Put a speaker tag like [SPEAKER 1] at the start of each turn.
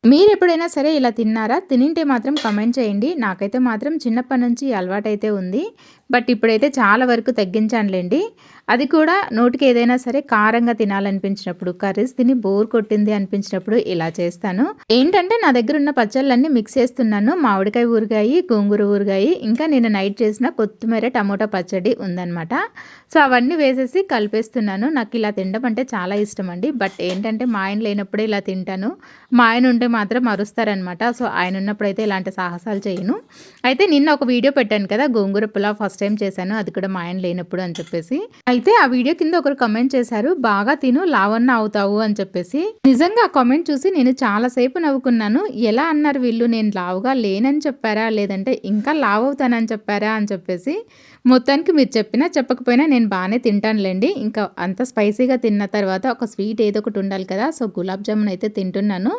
[SPEAKER 1] మీరెప్పుడైనా సరే ఇలా తిన్నారా? తినుంటే మాత్రం కామెంట్ చేయండి. నాకైతే మాత్రం చిన్నప్పటి నుంచి ఈ అలవాటైతే ఉంది. బట్ ఇప్పుడైతే చాలా వరకు తగ్గించానులెండి. అది కూడా నోటికి ఏదైనా సరే కారంగా తినాలనిపించినప్పుడు, కర్రీస్ తిని బోర్ కొట్టింది అనిపించినప్పుడు ఇలా చేస్తాను. ఏంటంటే నా దగ్గరున్న పచ్చళ్ళన్నీ మిక్స్ చేస్తున్నాను. మామిడికాయ ఊరగాయి, గోంగూర ఊరగాయి, ఇంకా నేను నైట్ చేసిన కొత్తిమీర టమోటా పచ్చడి ఉందనమాట. సో, అవన్నీ వేసేసి కలిపేస్తున్నాను. నాకిలా తినడం అంటే చాలా ఇష్టమండి. బట్ ఏంటంటే మా ఆయన లేనప్పుడే ఇలా తింటాను. మా ఆయన ఉంటే మాత్రం అరుస్తారనమాట. సో, ఆయన ఉన్నప్పుడైతే ఇలాంటి సాహసాలు చేయను. అయితే నిన్న ఒక వీడియో పెట్టాను కదా! గోంగూర పులావ్ ఫస్ట్ టైమ్ చేశాను. అది కూడా మా ఆయన లేనప్పుడు అని చెప్పేసి. అయితే ఆ వీడియో కింద ఒకరు కామెంట్ చేశారు. "బాగా తిను లావన్న అవుతావు" అని చెప్పేసి. నిజంగా ఆ కామెంట్ చూసి నేను చాలా సేపు నవ్వుకున్నాను. ఎలా అన్నారు వీళ్ళు? నేను లావుగా లేనని చెప్పారా? లేదంటే ఇంకా లావవుతానని చెప్పారా? అని చెప్పేసి. మొత్తానికి మీరు చెప్పినా చెప్పకపోయినా నేను బానే తింటానులెండి. ఇంకా అంత స్పైసీగా తిన్న తర్వాత ఒక స్వీట్ ఏదో ఒకటి ఉండాలి కదా! సో, గులాబ్ జామున్ అయితే తింటున్నాను.